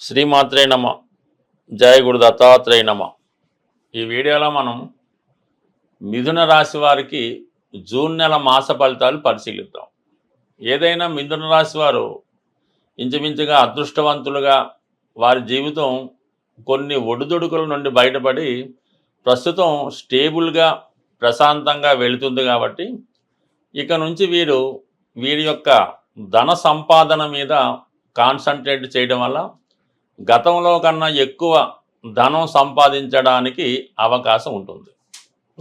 శ్రీమాత్రే నమ. జయ గురు దత్తాత్రేయ నమ. ఈ వీడియోలో మనం మిథున రాశి వారికి జూన్ నెల మాస ఫలితాలు పరిశీలిద్దాం. ఏదైనా మిథున రాశి వారు ఇంచుమించుగా అదృష్టవంతులుగా వారి జీవితం కొన్ని ఒడిదుడుకుల నుండి బయటపడి ప్రస్తుతం స్టేబుల్గా ప్రశాంతంగా వెళుతుంది. కాబట్టి ఇక నుంచి వీరి యొక్క ధన సంపాదన మీద కాన్సన్ట్రేట్ చేయడం వల్ల గతంలో కన్నా ఎక్కువ ధనం సంపాదించడానికి అవకాశం ఉంటుంది.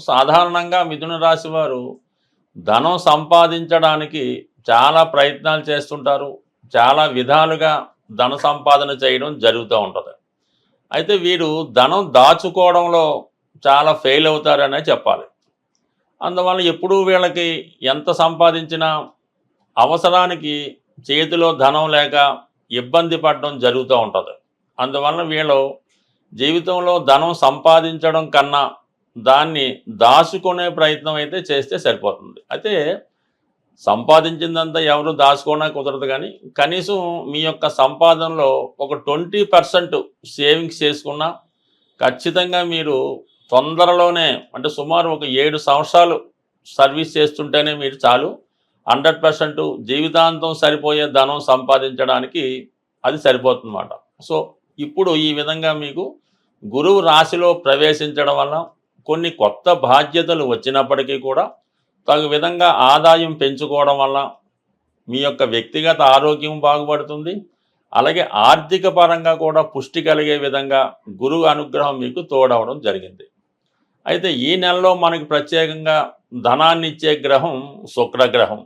సాధారణంగా మిథున రాశి వారు ధనం సంపాదించడానికి చాలా ప్రయత్నాలు చేస్తుంటారు. చాలా విధాలుగా ధన సంపాదన చేయడం జరుగుతూ ఉంటుంది. అయితే వీరు ధనం దాచుకోవడంలో చాలా ఫెయిల్ అవుతారనే చెప్పాలి. అందువల్ల ఎప్పుడూ వీళ్ళకి ఎంత సంపాదించినా అవసరానికి చేతిలో ధనం లేక ఇబ్బంది పడడం జరుగుతూ ఉంటుంది. అందువల్ల వీళ్ళు జీవితంలో ధనం సంపాదించడం కన్నా దాన్ని దాచుకునే ప్రయత్నం అయితే చేస్తే సరిపోతుంది. అయితే సంపాదించిందంతా ఎవరు దాచుకోవడం కుదరదు, కానీ కనీసం మీ యొక్క సంపాదనలో ఒక 20% సేవింగ్స్ చేసుకున్నా ఖచ్చితంగా మీరు తొందరలోనే, అంటే సుమారు ఒక 7 సంవత్సరాలు సర్వీస్ చేస్తుంటేనే మీరు చాలు 100% జీవితాంతం సరిపోయే ధనం సంపాదించడానికి అది సరిపోతుందన్నమాట. సో ఇప్పుడు ఈ విధంగా మీకు గురువు రాశిలో ప్రవేశించడం వల్ల కొన్ని కొత్త బాధ్యతలు వచ్చినప్పటికీ కూడా తగు విధంగా ఆదాయం పెంచుకోవడం వల్ల మీ యొక్క వ్యక్తిగత ఆరోగ్యం బాగుపడుతుంది. అలాగే ఆర్థిక పరంగా కూడా పుష్టి కలిగే విధంగా గురువు అనుగ్రహం మీకు తోడవడం జరిగింది. అయితే ఈ నెలలో మనకి ప్రత్యేకంగా ధనాన్ని ఇచ్చే గ్రహం శుక్రగ్రహం.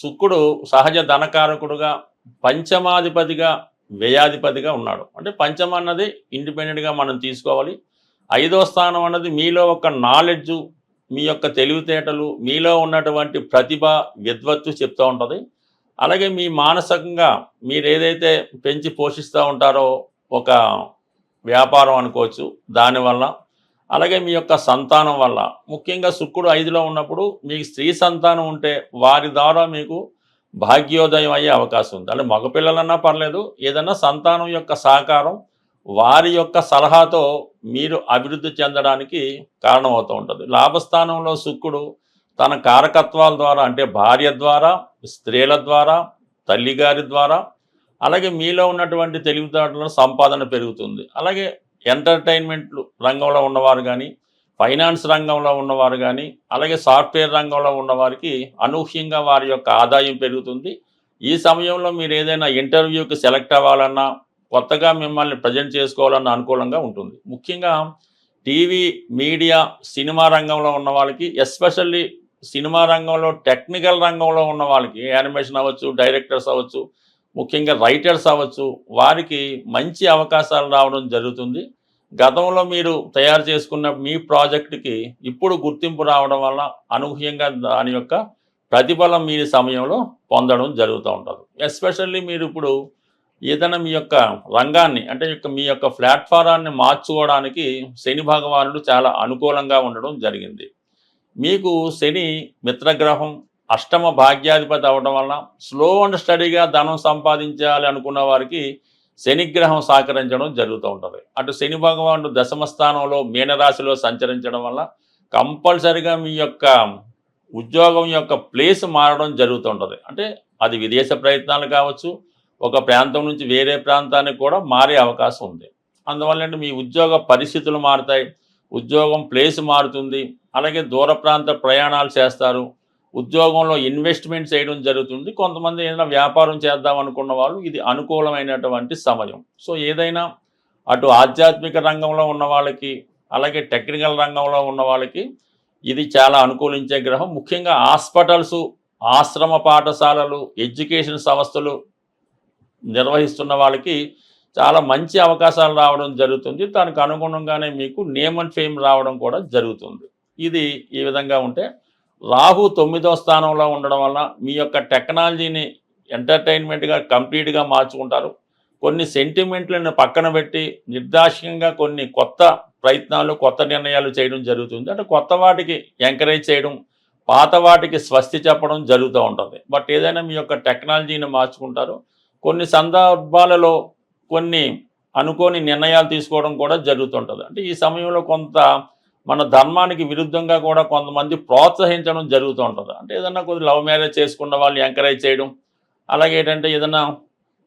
శుక్రుడు సహజ ధనకారకుడుగా, పంచమాధిపతిగా, వ్యయాధిపతిగా ఉన్నాడు. అంటే పంచమ అన్నది ఇండిపెండెంట్గా మనం తీసుకోవాలి. 5వ స్థానం అన్నది మీలో ఒక నాలెడ్జు, మీ యొక్క తెలివితేటలు, మీలో ఉన్నటువంటి ప్రతిభ, విద్వత్తు చెప్తూ ఉంటుంది. అలాగే మీ మానసికంగా మీరు ఏదైతే పెంచి పోషిస్తూ ఉంటారో ఒక వ్యాపారం అనుకోవచ్చు, దానివల్ల, అలాగే మీ యొక్క సంతానం వల్ల, ముఖ్యంగా శుక్రుడు 5లో ఉన్నప్పుడు మీకు స్త్రీ సంతానం ఉంటే వారి ద్వారా మీకు భాగ్యోదయం అయ్యే అవకాశం ఉంది. అంటే మగపిల్లలన్నా పర్లేదు, ఏదన్నా సంతానం యొక్క సహకారం, వారి యొక్క సలహాతో మీరు అభివృద్ధి చెందడానికి కారణమవుతూ ఉంటుంది. లాభస్థానంలో శుక్రుడు తన కారకత్వాల ద్వారా, అంటే భార్య ద్వారా, స్త్రీల ద్వారా, తల్లిగారి ద్వారా, అలాగే మీలో ఉన్నటువంటి తెలివితేటల సంపాదన పెరుగుతుంది. అలాగే ఎంటర్టైన్మెంట్ రంగంలో ఉన్నవారు కానీ, ఫైనాన్స్ రంగంలో ఉన్నవారు కానీ, అలాగే సాఫ్ట్వేర్ రంగంలో ఉన్నవారికి అనూహ్యంగా వారి యొక్క ఆదాయం పెరుగుతుంది. ఈ సమయంలో మీరు ఏదైనా ఇంటర్వ్యూకి సెలెక్ట్ అవ్వాలన్నా, కొత్తగా మిమ్మల్ని ప్రజెంట్ చేసుకోవాలన్న అనుకూలంగా ఉంటుంది. ముఖ్యంగా టీవీ, మీడియా, సినిమా రంగంలో ఉన్న వాళ్ళకి, ఎస్పెషల్లీ సినిమా రంగంలో టెక్నికల్ రంగంలో ఉన్న వాళ్ళకి, యానిమేషన్ అవ్వచ్చు, డైరెక్టర్స్ అవ్వచ్చు, ముఖ్యంగా రైటర్స్ అవ్వచ్చు, వారికి మంచి అవకాశాలు రావడం జరుగుతుంది. గతంలో మీరు తయారు చేసుకున్న మీ ప్రాజెక్టుకి ఇప్పుడు గుర్తింపు రావడం వల్ల అనూహ్యంగా దాని యొక్క ప్రతిఫలం మీ సమయంలో పొందడం జరుగుతూ ఉంటుంది. ఎస్పెషల్లీ మీరు ఇప్పుడు ఏదైనా మీ యొక్క రంగాన్ని, అంటే మీ యొక్క ప్లాట్ఫారాన్ని మార్చుకోవడానికి శని భగవానుడు చాలా అనుకూలంగా ఉండడం జరిగింది. మీకు శని మిత్రగ్రహం, అష్టమ భాగ్యాధిపతి అవడం వల్ల స్లో అండ్ స్టడీగా ధనం సంపాదించాలి అనుకున్న వారికి శనిగ్రహం సహకరించడం జరుగుతూ ఉంటుంది. అటు శని భగవానుడు దశమ స్థానంలో మీనరాశిలో సంచరించడం వల్ల కంపల్సరిగా మీ యొక్క ఉద్యోగం యొక్క ప్లేస్ మారడం జరుగుతూ ఉంటుంది. అంటే అది విదేశ ప్రయత్నాలు కావచ్చు, ఒక ప్రాంతం నుంచి వేరే ప్రాంతానికి కూడా మారే అవకాశం ఉంది. అందువల్ల మీ ఉద్యోగ పరిస్థితులు మారుతాయి, ఉద్యోగం ప్లేస్ మారుతుంది. అలాగే దూర ప్రాంత ప్రయాణాలు చేస్తారు, ఉద్యోగంలో ఇన్వెస్ట్మెంట్ చేయడం జరుగుతుంది. కొంతమంది ఏదైనా వ్యాపారం చేద్దాం అనుకున్న వాళ్ళు ఇది అనుకూలమైనటువంటి సమయం. సో ఏదైనా అటు ఆధ్యాత్మిక రంగంలో ఉన్న వాళ్ళకి, అలాగే టెక్నికల్ రంగంలో ఉన్న వాళ్ళకి ఇది చాలా అనుకూలించే గ్రహం. ముఖ్యంగా హాస్పిటల్స్, ఆశ్రమ పాఠశాలలు, ఎడ్యుకేషన్ సంస్థలు నిర్వహిస్తున్న వాళ్ళకి చాలా మంచి అవకాశాలు రావడం జరుగుతుంది. దానికి అనుగుణంగానే మీకు నేమ్ అండ్ ఫేమ్ రావడం కూడా జరుగుతుంది. ఇది ఈ విధంగా ఉంటే రాహు 9వ స్థానంలో ఉండడం వల్ల మీ యొక్క టెక్నాలజీని ఎంటర్టైన్మెంట్గా కంప్లీట్గా మార్చుకుంటారు. కొన్ని సెంటిమెంట్లను పక్కన పెట్టి నిర్దాక్షిణ్యంగా కొన్ని కొత్త ప్రయత్నాలు, కొత్త నిర్ణయాలు చేయడం జరుగుతుంది. అంటే కొత్త వాటికి ఎంకరేజ్ చేయడం, పాత వాటికి స్వస్తి చెప్పడం జరుగుతూ ఉంటుంది. బట్ ఏదైనా మీ యొక్క టెక్నాలజీని మార్చుకుంటారు. కొన్ని సందర్భాలలో కొన్ని అనుకోని నిర్ణయాలు తీసుకోవడం కూడా జరుగుతుంటుంది. అంటే ఈ సమయంలో కొంత మన ధర్మానికి విరుద్ధంగా కూడా కొంతమంది ప్రోత్సహించడం జరుగుతూ ఉంటుంది. అంటే ఏదన్నా కొద్దిగా లవ్ మ్యారేజ్ చేసుకున్న వాళ్ళని ఎంకరేజ్ చేయడం, అలాగే ఏంటంటే ఏదైనా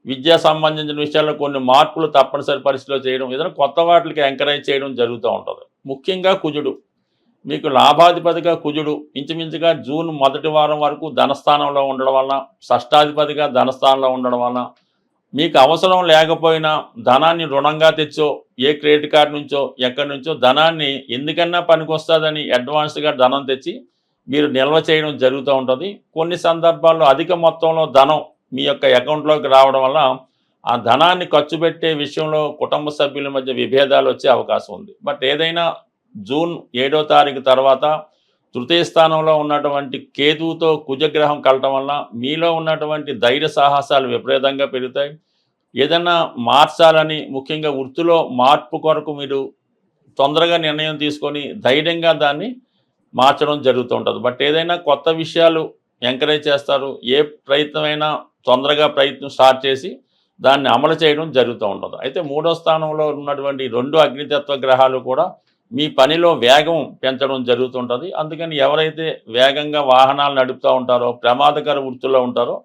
విద్యా సంబంధించిన విషయాల్లో కొన్ని మార్పులు తప్పనిసరి పరిస్థితిలో చేయడం, ఏదైనా కొత్త వాటికి ఎంకరేజ్ చేయడం జరుగుతూ ఉంటుంది. ముఖ్యంగా కుజుడు మీకు లాభాధిపతిగా కుజుడు ఇంచుమించుగా జూన్ మొదటి వారం వరకు ధనస్థానంలో ఉండడం వలన, షష్టాధిపతిగా ధనస్థానంలో ఉండడం వలన మీకు అవసరం లేకపోయినా ధనాన్ని రుణంగా తెచ్చో, ఏ క్రెడిట్ కార్డు నుంచో ఎక్కడి నుంచో ధనాన్ని ఎందుకన్నా పనికొస్తుందని అడ్వాన్స్గా ధనం తెచ్చి మీరు నిల్వ చేయడం జరుగుతూ ఉంటుంది. కొన్ని సందర్భాల్లో అధిక మొత్తంలో ధనం మీ యొక్క అకౌంట్లోకి రావడం వల్ల ఆ ధనాన్ని ఖర్చు పెట్టే విషయంలో కుటుంబ సభ్యుల మధ్య విభేదాలు వచ్చే అవకాశం ఉంది. బట్ ఏదైనా జూన్ 7వ తారీఖు తర్వాత తృతీయ స్థానంలో ఉన్నటువంటి కేతువుతో కుజగ్రహం కలటం వల్ల మీలో ఉన్నటువంటి ధైర్య సాహసాలు విపరీతంగా పెరుగుతాయి. ఏదైనా మార్చాలని ముఖ్యంగా వృత్తిలో మార్పు కొరకు మీరు తొందరగా నిర్ణయం తీసుకొని ధైర్యంగా దాన్ని మార్చడం జరుగుతూ ఉంటుంది. బట్ ఏదైనా కొత్త విషయాలు ఎంకరేజ్ చేస్తారు. ఏ ప్రయత్నమైనా తొందరగా ప్రయత్నం స్టార్ట్ చేసి దాన్ని అమలు చేయడం జరుగుతూ ఉంటుంది. అయితే 3వ స్థానంలో ఉన్నటువంటి 2 అగ్నితత్వ గ్రహాలు కూడా మీ పనిలో వేగం పెంచడం జరుగుతుంటుంది. అందుకని ఎవరైతే వేగంగా వాహనాలు నడుపుతూ ఉంటారో, ప్రమాదకర వృత్తుల్లో ఉంటారో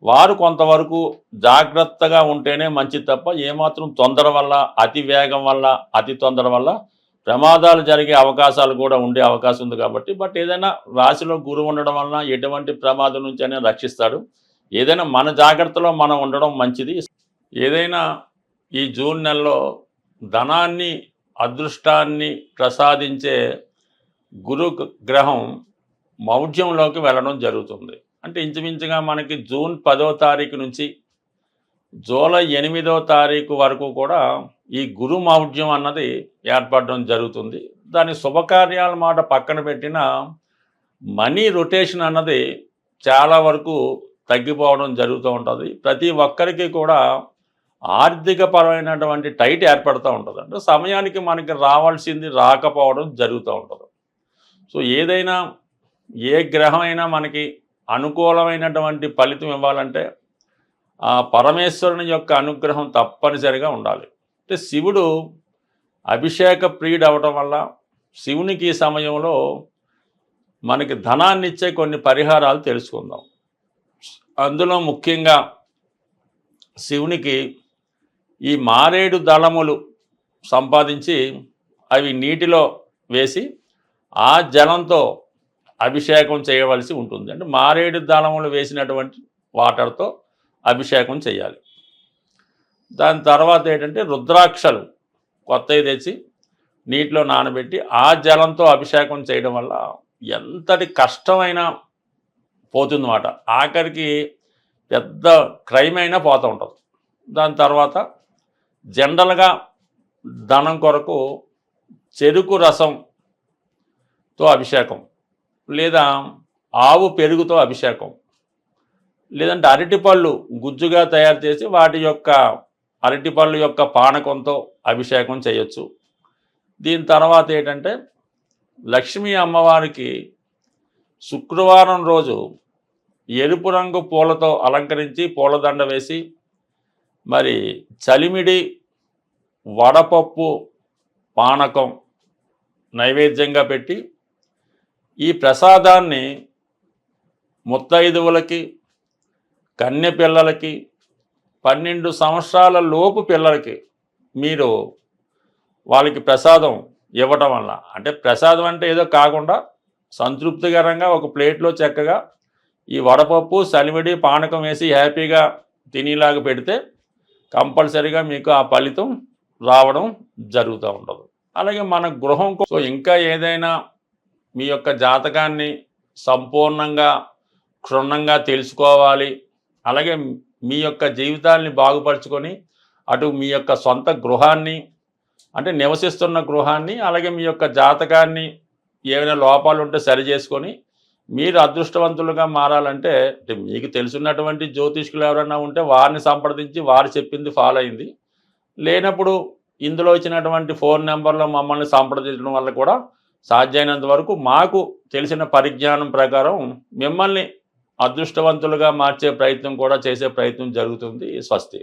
వారు కొంతవరకు జాగ్రత్తగా ఉంటేనే మంచిది తప్ప ఏమాత్రం తొందర వల్ల, అతి వేగం వల్ల, అతి తొందర వల్ల ప్రమాదాలు జరిగే అవకాశాలు కూడా ఉండే అవకాశం ఉంది. కాబట్టి బట్ ఏదైనా రాశిలో గురువు ఉండడం వలన ఎటువంటి ప్రమాదం నుంచి అయినా రక్షిస్తాడు. ఏదైనా మన జాగ్రత్తలో మనం ఉండడం మంచిది. ఏదైనా ఈ జూన్ నెలలో ధనాన్ని, అదృష్టాన్ని ప్రసాదించే గురు గ్రహం మౌఢ్యంలోకి వెళ్ళడం జరుగుతుంది. అంటే ఇంచుమించుగా మనకి జూన్ 10వ తారీఖు నుంచి జూలై 8వ తారీఖు వరకు కూడా ఈ గురు మౌఢ్యం అన్నది ఏర్పడడం జరుగుతుంది. దాని శుభకార్యాల మాట పక్కన పెట్టిన మనీ రొటేషన్ అన్నది చాలా వరకు తగ్గిపోవడం జరుగుతూ ఉంటుంది. ప్రతి ఒక్కరికి కూడా ఆర్థిక పరమైనటువంటి టైట్ ఏర్పడుతూ ఉంటుంది. అంటే సమయానికి మనకి రావాల్సింది రాకపోవడం జరుగుతూ ఉంటుంది. సో ఏదైనా ఏ గ్రహమైనా మనకి అనుకూలమైనటువంటి ఫలితం ఇవ్వాలంటే ఆ పరమేశ్వరుని యొక్క అనుగ్రహం తప్పనిసరిగా ఉండాలి. అంటే శివుడు అభిషేక ప్రియుడు అవడం వల్ల శివునికి ఈ సమయంలో మనకి ధనాన్ని ఇచ్చే కొన్ని పరిహారాలు తెలుసుకుందాం. అందులో ముఖ్యంగా శివునికి ఈ మారేడు దళములు సంపాదించి అవి నీటిలో వేసి ఆ జలంతో అభిషేకం చేయవలసి ఉంటుంది. అంటే మారేడు దళములు వేసినటువంటి వాటర్తో అభిషేకం చేయాలి. దాని తర్వాత ఏంటంటే రుద్రాక్షలు కొత్తవి తెచ్చి నీటిలో నానబెట్టి ఆ జలంతో అభిషేకం చేయడం వల్ల ఎంతటి కష్టమైనా పోతుందన్నమాట. ఆఖరికి పెద్ద క్రైమ్ అయినా పోతూ ఉంటుంది. దాని తర్వాత జనరల్గా ధనం కొరకు చెరుకు రసంతో అభిషేకం, లేదా ఆవు పెరుగుతో అభిషేకం, లేదంటే అరటిపళ్ళు గుజ్జుగా తయారు చేసి వాటి యొక్క అరటిపళ్ళు యొక్క పానకంతో అభిషేకం చేయొచ్చు. దీని తర్వాత ఏంటంటే లక్ష్మీ అమ్మవారికి శుక్రవారం రోజు ఎరుపు రంగు పూలతో అలంకరించి పూలదండ వేసి మరి చలిమిడి, వడపప్పు, పానకం నైవేద్యంగా పెట్టి ఈ ప్రసాదాన్ని ముత్తైదువులకి, కన్య పిల్లలకి, 12 సంవత్సరాల లోపు పిల్లలకి మీరు వాళ్ళకి ప్రసాదం ఇవ్వటం వల్ల, అంటే ప్రసాదం అంటే ఏదో కాకుండా సంతృప్తికరంగా ఒక ప్లేట్లో చక్కగా ఈ వడపప్పు, సలివిడి, పానకం వేసి హ్యాపీగా తినేలాగా పెడితే కంపల్సరీగా మీకు ఆ ఫలితం రావడం జరుగుతూ ఉంటుంది. అలాగే మన గృహం ఇంకా ఏదైనా మీ యొక్క జాతకాన్ని సంపూర్ణంగా క్షుణ్ణంగా తెలుసుకోవాలి, అలాగే మీ యొక్క జీవితాన్ని బాగుపరుచుకొని అటు మీ యొక్క సొంత గృహాన్ని, అంటే నివసిస్తున్న గృహాన్ని, అలాగే మీ యొక్క జాతకాన్ని ఏమైనా లోపాలు ఉంటే సరి చేసుకొని మీరు అదృష్టవంతులుగా మారాలంటే మీకు తెలుసున్నటువంటి జ్యోతిష్కులు ఎవరైనా ఉంటే వారిని సంప్రదించి వారు చెప్పింది ఫాలో అయింది. లేనప్పుడు ఇందులో ఇచ్చినటువంటి ఫోన్ నెంబర్లో మమ్మల్ని సంప్రదించడం వల్ల కూడా సాధ్యమైనంత వరకు మాకు తెలిసిన పరిజ్ఞానం ప్రకారం మిమ్మల్ని అదృష్టవంతులుగా మార్చే ప్రయత్నం కూడా చేసే ప్రయత్నం జరుగుతుంది. స్వస్తి.